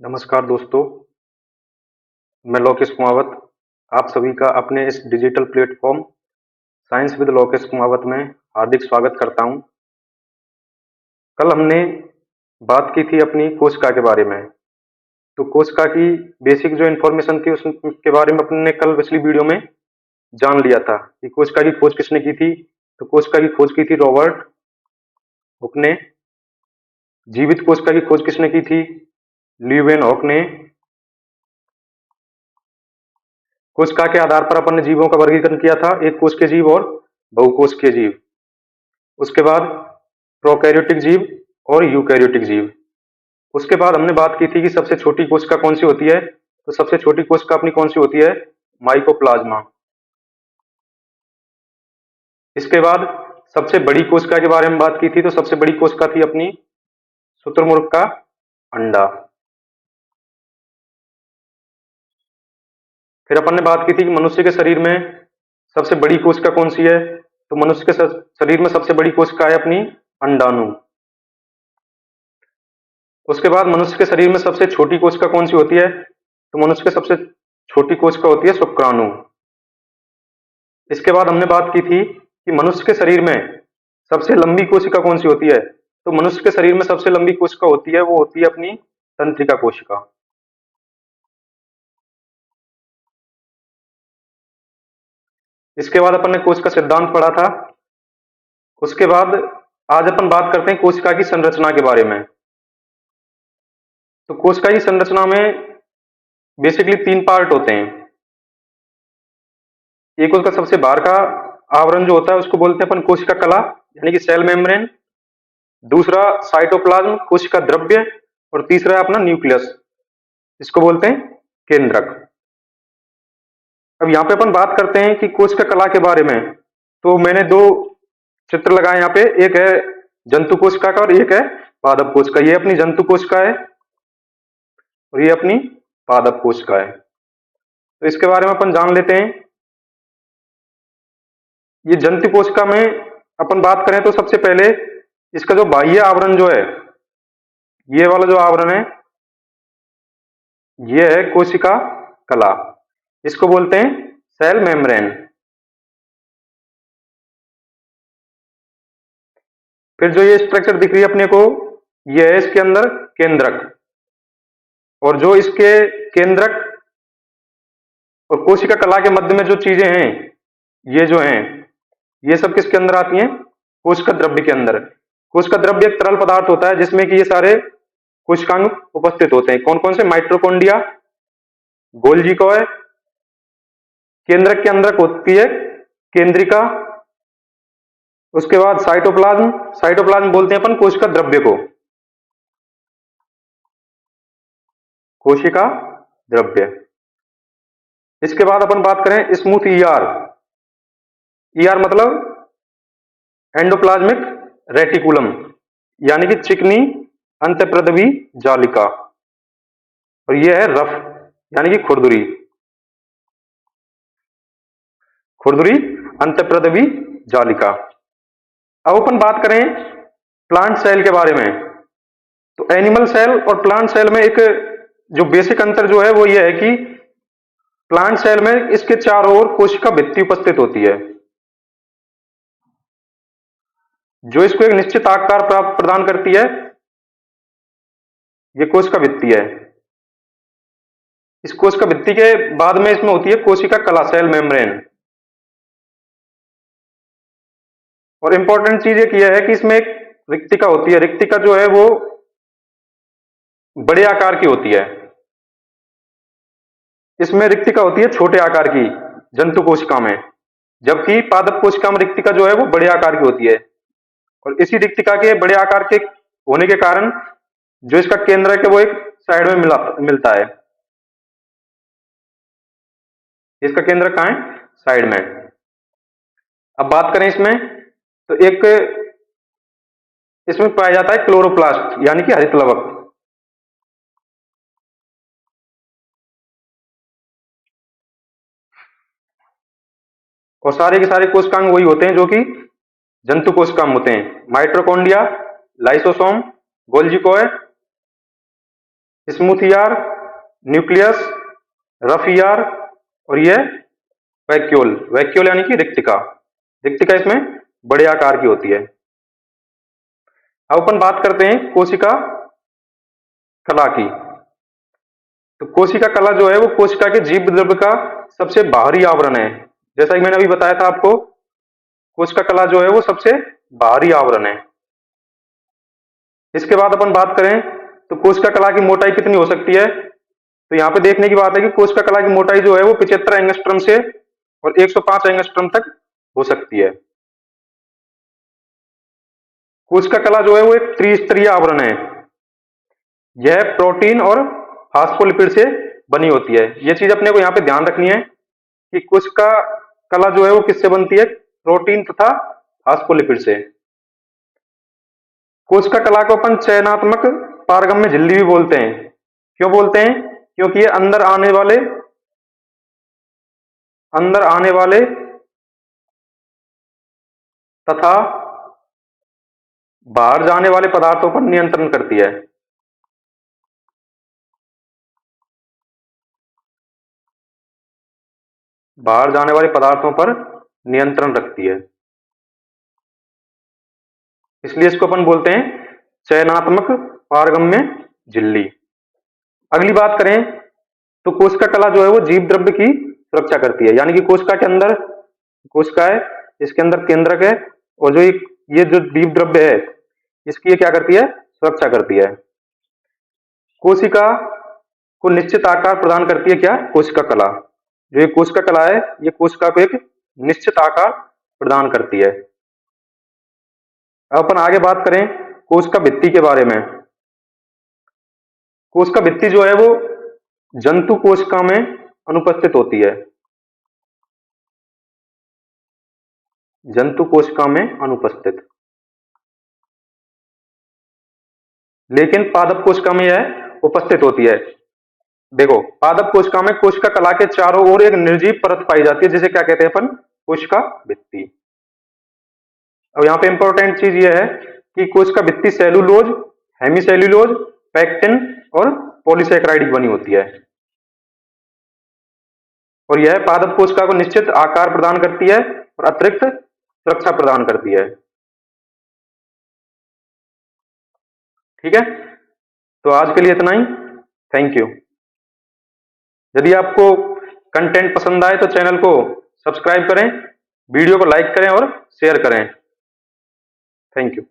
नमस्कार दोस्तों, मैं लोकेश कुमावत आप सभी का अपने इस digital platform science with Lokesh Kumawat में हार्दिक स्वागत करता हूं। कल हमने बात की थी अपनी कोशिका के बारे में। तो कोशिका की बेसिक जो इन्फॉर्मेशन थी उसके बारे में अपने कल पिछली वीडियो में जान लिया था कि कोशिका की खोज किसने की थी। तो कोशिका की खोज की थी रॉबर्ट हुक ने। जीवित कोशिका की खोज किसने की थी? ल्यूवेनहॉक ने। कोशिका के आधार पर अपन ने जीवों का वर्गीकरण किया था, एक कोशिकीय जीव और बहुकोशिकीय जीव। उसके बाद प्रोकैरियोटिक जीव और यूकैरियोटिक जीव। उसके बाद हमने बात की थी कि सबसे छोटी कोशिका कौन सी होती है। तो सबसे छोटी कोशिका अपनी कौन सी होती है? माइकोप्लाज्मा। इसके बाद सबसे बड़ी कोशिका के बारे में बात की थी। तो सबसे बड़ी कोशिका थी अपनी शुतुरमुर्ग का अंडा। फिर अपन ने बात की थी कि मनुष्य के शरीर में सबसे बड़ी कोशिका कौन सी है। तो मनुष्य के शरीर में सबसे बड़ी कोशिका है अपनी अंडाणु। उसके बाद मनुष्य के शरीर में सबसे छोटी कोशिका कौन सी होती है? तो मनुष्य के सबसे छोटी कोशिका होती है शुक्राणु। इसके बाद हमने बात की थी कि मनुष्य के शरीर में सबसे लंबी कोशिका कौन सी होती है। तो मनुष्य के शरीर में सबसे लंबी कोशिका होती है वो होती है अपनी तंत्रिका कोशिका। इसके बाद अपन ने कोशिका सिद्धांत पढ़ा था। उसके बाद आज अपन बात करते हैं कोशिका की संरचना के बारे में। तो कोशिका की संरचना में बेसिकली तीन पार्ट होते हैं। एक उसका सबसे बाहर का आवरण जो होता है उसको बोलते हैं अपन कोशिका कला यानी कि सेल मेम्ब्रेन। दूसरा साइटोप्लाज्म कोशिका द्रव्य। और तीसरा है अपना न्यूक्लियस, इसको बोलते हैं केंद्रक। अब यहाँ पे अपन बात करते हैं कि कोशिका कला के बारे में। तो मैंने दो चित्र लगाए यहाँ पे, एक है जंतु कोशिका का और एक है पादप कोशिका। ये अपनी जंतु कोशिका है और ये अपनी पादप कोशिका है। तो इसके बारे में अपन जान लेते हैं। ये जंतु कोशिका में अपन बात करें तो सबसे पहले इसका जो बाह्य आवरण जो है, ये वाला जो आवरण है ये है कोशिका कला, इसको बोलते हैं सेल मेम्ब्रेन। फिर जो ये स्ट्रक्चर दिख रही है अपने को, ये है इसके अंदर केंद्रक। और जो इसके केंद्रक और कोशिका कला के मध्य में जो चीजें हैं, ये जो हैं, ये सब किसके अंदर आती हैं? कोशिका द्रव्य के अंदर। कोशिका द्रव्य एक तरल पदार्थ होता है जिसमें कि ये सारे कोशिकांग उपस्थित होते हैं। कौन कौन से? माइटोकॉन्ड्रिया, गोल्जी कॉय, केंद्रक के अंदर होती है केंद्रिका। उसके बाद साइटोप्लाज्म। साइटोप्लाज्म बोलते हैं अपन कोशिका द्रव्य को, कोशिका द्रव्य। इसके बाद अपन बात करें स्मूथ ईआर। ईआर मतलब एंडोप्लाज्मिक रेटिकुलम यानी कि चिकनी अंतःप्रद्रवी जालिका। और यह है रफ यानी कि खुरदुरी, खुरदुरी अंतःप्रद्रवी जालिका। अब अपन बात करें प्लांट सेल के बारे में। तो एनिमल सेल और प्लांट सेल में एक जो बेसिक अंतर जो है वो ये है कि प्लांट सेल में इसके चारों ओर कोशिका भित्ति उपस्थित होती है जो इसको एक निश्चित आकार प्रदान करती है। ये कोशिका भित्ति है। इस कोशिका भित्ति के बाद में इसमें होती है कोशिका कला, सेल मेम्ब्रेन। और इंपॉर्टेंट चीज एक यह है कि इसमें एक रिक्तिका होती है। रिक्तिका जो है वो बड़े आकार की होती है। इसमें रिक्तिका होती है छोटे आकार की जंतु कोशिका में, जबकि पादप कोशिका में रिक्तिका जो है वो बड़े आकार की होती है। और इसी रिक्तिका के बड़े आकार के होने के कारण जो इसका केंद्र है वो एक साइड में मिलता है। इसका केंद्र कहाँ है? साइड में। अब बात करें इसमें, तो एक इसमें पाया जाता है क्लोरोप्लास्ट यानी कि हरित लवक। और सारे के सारे कोशिकांग वही होते हैं जो कि जंतु कोशिकांग होते हैं। Mitochondria, lysosome, Golgi coy, smooth ER, nucleus, rough ER और ये वैक्यूल। वैक्यूल यानी कि रिक्तिका। रिक्तिका इसमें बड़े आकार की होती है। अब अपन बात करते हैं कोशिका कला की। तो कोशिका कला जो है वो कोशिका के जीव द्रव्य का सबसे बाहरी आवरण है। जैसा कि मैंने अभी बताया था आपको, कोशिका कला जो है वो सबसे बाहरी आवरण है। इसके बाद अपन बात करें तो कोशिका कला की मोटाई कितनी हो सकती है। तो यहाँ पे देखने की बात है कि कोशिका कला की मोटाई जो है वो 75 एंगस्ट्रम से और 105 एंगस्ट्रम तक हो सकती है। कोशिका कला जो है वो एक त्रिस्तरीय आवरण है। यह प्रोटीन और फास्फोलिपिड से बनी होती है। यह चीज अपने को यहाँ पे ध्यान रखनी है कि कोशिका कला जो है वो किससे बनती है, प्रोटीन तथा फास्फोलिपिड से। कोशिका कला को अपन चयनात्मक पारगम्य झिल्ली भी बोलते हैं। क्यों बोलते हैं? क्योंकि ये अंदर आने वाले तथा बाहर जाने वाले पदार्थों पर नियंत्रण करती है। बाहर जाने वाले पदार्थों पर नियंत्रण रखती है, इसलिए इसको अपन बोलते हैं चयनात्मक पारगम्य झिल्ली। अगली बात करें तो कोशिका कला जो है वो जीव द्रव्य की सुरक्षा करती है। यानी कि कोशिका के अंदर, कोशिका है, इसके अंदर केंद्रक है और जो ये जो जीव द्रव्य है इसकी ये क्या करती है, सुरक्षा करती है। कोशिका को निश्चित आकार प्रदान करती है क्या, कोशिका कला। जो ये कोशिका कला है ये कोशिका को एक निश्चित आकार प्रदान करती है। अब अपन आगे बात करें कोशिका भित्ति के बारे में। कोशिका भित्ति जो है वो जंतु कोशिका में अनुपस्थित होती है। जंतु कोशिका में अनुपस्थित, लेकिन पादप कोशिका में यह उपस्थित होती है। देखो, पादप कोशिका में कोशिका कला के चारों ओर एक निर्जीव परत पाई जाती है जिसे क्या कहते हैं अपन, कोशिका भित्ति। अब यहाँ पे इंपॉर्टेंट चीज यह है कि कोशिका भित्ति सेलुलोज, हेमीसेल्यूलोज, पैक्टिन और पॉलीसैकेराइड की बनी होती है और यह पादप कोशिका को निश्चित आकार प्रदान करती है और अतिरिक्त सुरक्षा प्रदान करती है। ठीक है, तो आज के लिए इतना ही। Thank you. यदि आपको कंटेंट पसंद आए तो चैनल को सब्सक्राइब करें, वीडियो को लाइक करें और शेयर करें। Thank you.